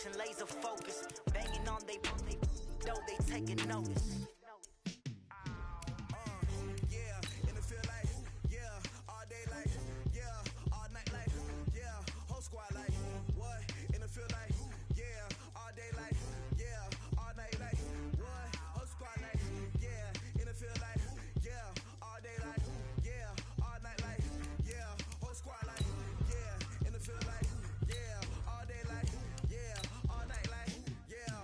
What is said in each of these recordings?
attention, laser focus. Banging on they though they taking notice. Yeah, in the field like, yeah, all day like, yeah, all night like, yeah, whole squad like, what? In the field like, yeah, all day like, yeah, all night like, what? Whole squad like, yeah, in the field like, yeah, all day like, yeah, all night like, yeah, whole squad like, yeah, in the field like, yeah, all day like, yeah, all night like, yeah.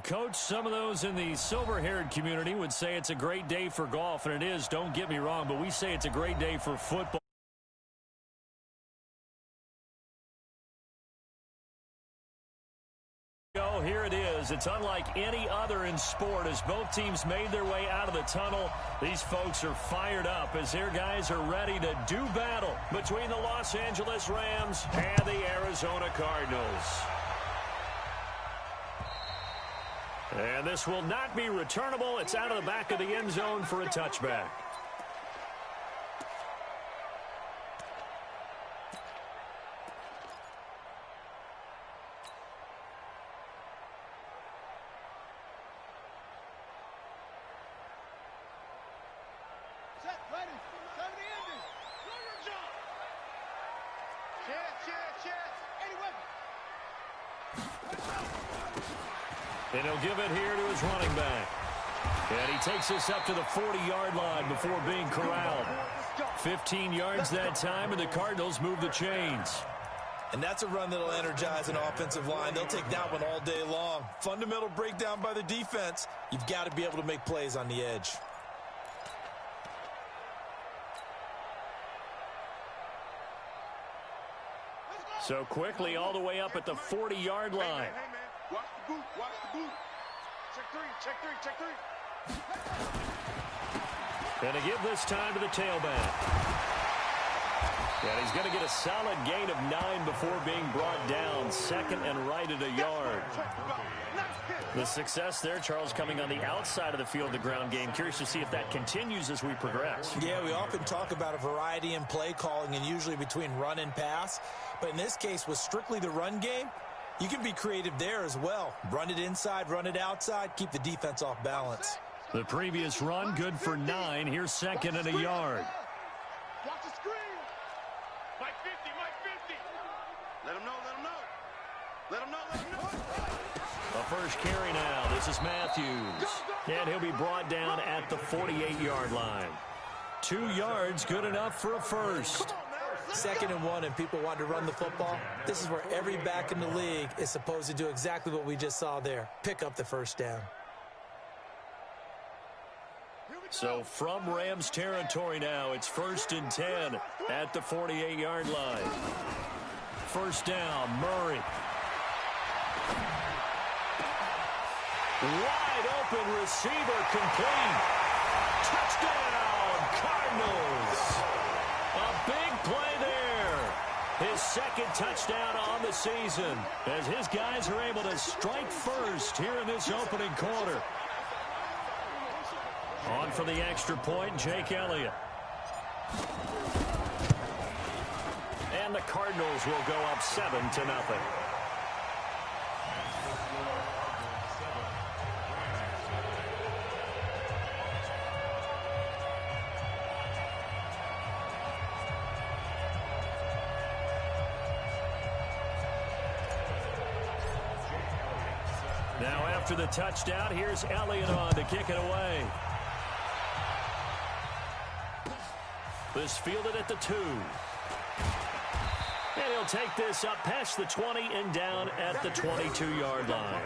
Coach, some of those in the silver-haired community would say it's a great day for golf, and it is, don't get me wrong, but we say it's a great day for football. Here it is. It's unlike any other in sport as both teams made their way out of the tunnel. These folks are fired up as their guys are ready to do battle between the Los Angeles Rams and the Arizona Cardinals. And this will not be returnable. It's out of the back of the end zone for a touchback. And he'll give it here to his running back. And he takes us up to the 40-yard line before being corralled. 15 yards that time, and the Cardinals move the chains. And that's a run that'll energize an offensive line. They'll take that one all day long. Fundamental breakdown by the defense. You've got to be able to make plays on the edge. So quickly all the way up at the 40-yard line. Hey, man. Watch the boot, watch the boot. Check three. And to give this time to the tailback. And he's going to get a solid gain of 9 before being brought down. Second and right at a yard. The success there, Charles, coming on the outside of the field, the ground game. Curious to see if that continues as we progress. Yeah, we often talk about a variety in play calling and usually between run and pass. But in this case, with strictly the run game, you can be creative there as well. Run it inside, run it outside, keep the defense off balance. The previous run, good for 9. Here's second and a yard. Watch the screen. Mike 50. Let him know. A first carry now. This is Matthews. And he'll be brought down at the 48-yard line. 2 yards, good enough for a first. 2nd and 1 and people want to run the football. This is where every back in the league is supposed to do exactly what we just saw there. Pick up the first down. So from Rams territory now, it's 1st and 10 at the 48-yard line. First down, Murray. Wide open receiver complete. Touchdown, Cardinals. A big play there. His second touchdown on the season as his guys are able to strike first here in this opening quarter. On for the extra point, Jake Elliott. And the Cardinals will go up 7-0. Now after the touchdown, here's Elliott on to kick it away. This fielded at the 2. And he'll take this up past the 20 and down at the 22-yard line.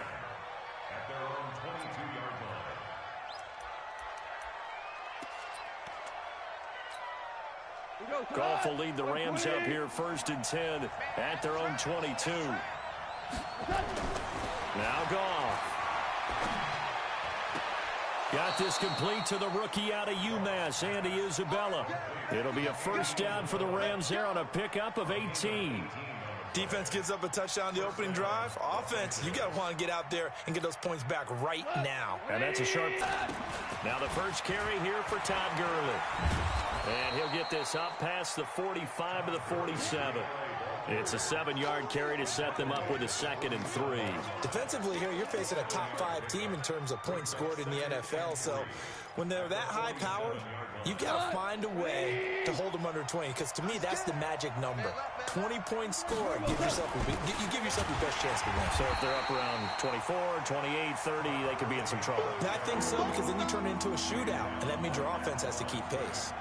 Goff will lead the Rams up here 1st and 10 at their own 22. Now Goff. Got this complete to the rookie out of UMass, Andy Isabella. It'll be a 1st down for the Rams there on a pickup of 18. Defense gives up a touchdown the opening drive. Offense, you got to want to get out there and get those points back right now. And that's a sharp. Now the first carry here for Todd Gurley. And he'll get this up past the 45 to the 47. It's a 7-yard carry to set them up with a 2nd and 3. Defensively here, you're facing a top 5 team in terms of points scored in the NFL. So when they're that high powered, you got to find a way to hold them under 20. Because to me, that's the magic number. 20-point score. You give yourself your best chance to win. So if they're up around 24, 28, 30, they could be in some trouble. I think so, because then you turn it into a shootout. And that means your offense has to keep pace.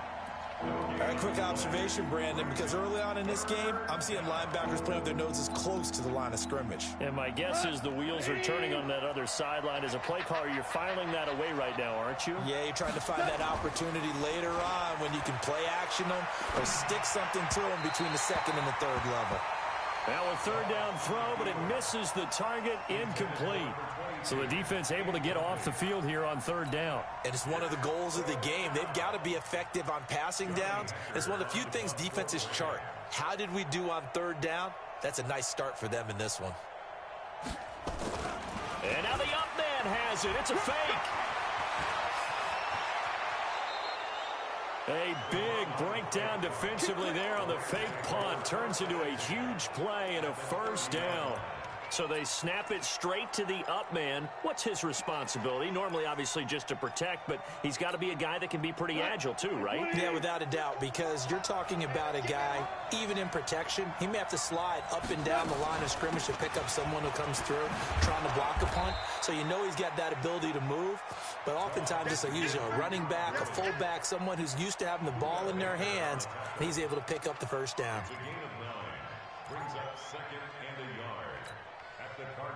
All right, quick observation, Brandon, because early on in this game, I'm seeing linebackers playing with their noses close to the line of scrimmage. And my guess is the wheels are turning on that other sideline. As a play caller, you're filing that away right now, aren't you? Yeah, you're trying to find that opportunity later on when you can play action them or stick something to them between the 2nd and the 3rd level. Now a 3rd down throw, but it misses the target, incomplete. So the defense able to get off the field here on 3rd down. And it's one of the goals of the game. They've got to be effective on passing downs. It's one of the few things defenses chart. How did we do on 3rd down? That's a nice start for them in this one. And now the up man has it. It's a fake. A big breakdown defensively there on the fake punt. Turns into a huge play and a 1st down. So they snap it straight to the up man. What's his responsibility? Normally, obviously, just to protect, but he's got to be a guy that can be pretty agile too, right? Yeah, without a doubt, because you're talking about a guy, even in protection, he may have to slide up and down the line of scrimmage to pick up someone who comes through trying to block a punt. So you know he's got that ability to move, but oftentimes it's usually a running back, a fullback, someone who's used to having the ball in their hands, and he's able to pick up the 1st down.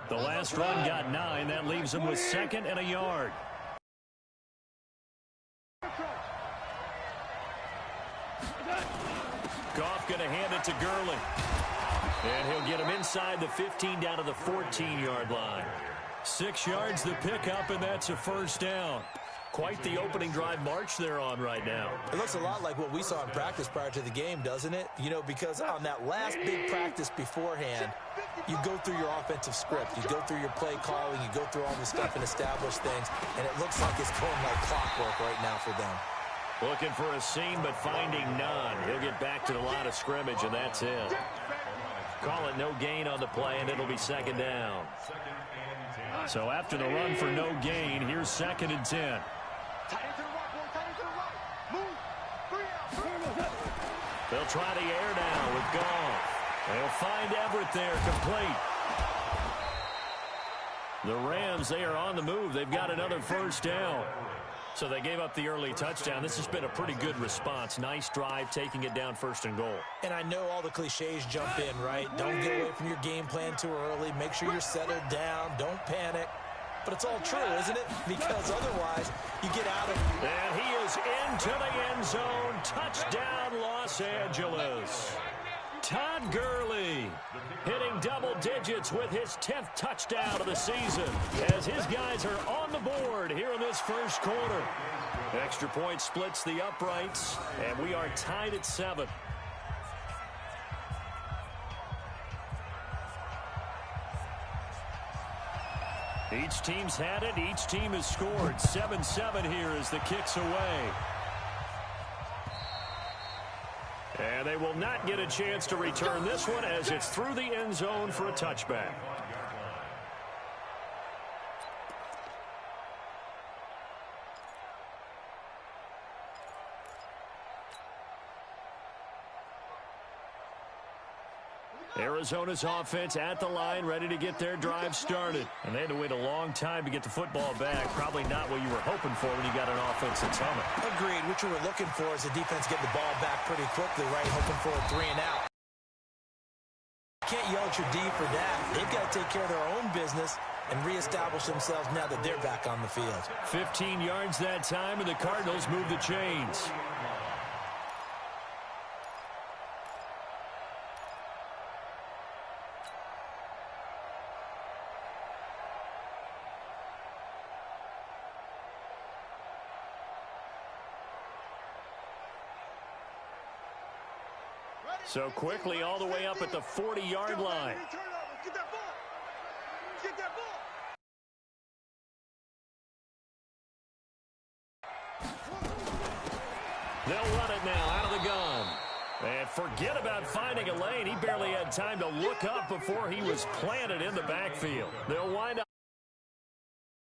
The last run got 9. That leaves them with 2nd and a yard. Goff going to hand it to Gurley. And he'll get him inside the 15 down to the 14-yard line. 6 yards the pickup, and that's a 1st down. Quite the opening drive march they're on right now. It looks a lot like what we saw in practice prior to the game, doesn't it? You know, because on that last big practice beforehand, you go through your offensive script. You go through your play calling. You go through all this stuff and establish things. And it looks like it's going like clockwork right now for them. Looking for a seam, but finding none. He'll get back to the line of scrimmage, and that's it. Call it no gain on the play, and it'll be 2nd down. So after the run for no gain, here's 2nd and 10. They'll try the air now with Goff. They'll find Everett there, complete. The Rams, they are on the move. They've got another 1st down. So they gave up the early touchdown. This has been a pretty good response. Nice drive, taking it down 1st and goal. And I know all the cliches jump in, right? Don't get away from your game plan too early. Make sure you're settled down. Don't panic. But it's all true, isn't it? Because otherwise, you get out of it. And he is into the end zone. Touchdown, Los Angeles. Todd Gurley hitting double digits with his 10th touchdown of the season as his guys are on the board here in this 1st quarter. Extra point splits the uprights, and we are tied at 7. Each team's had it. Each team has scored. 7-7 here as the kick's away. And they will not get a chance to return this one as it's through the end zone for a touchback. Arizona's offense at the line, ready to get their drive started. And they had to wait a long time to get the football back. Probably not what you were hoping for when you got an offense that's humming. Agreed. What you were looking for is the defense getting the ball back pretty quickly, right? Hoping for a 3 and out. Can't yell at your D for that. They've got to take care of their own business and reestablish themselves now that they're back on the field. 15 yards that time, and the Cardinals move the chains. So quickly all the way up at the 40-yard line. Get that ball. Get that ball. They'll run it now out of the gun. And forget about finding a lane. He barely had time to look up before he was planted in the backfield. They'll wind up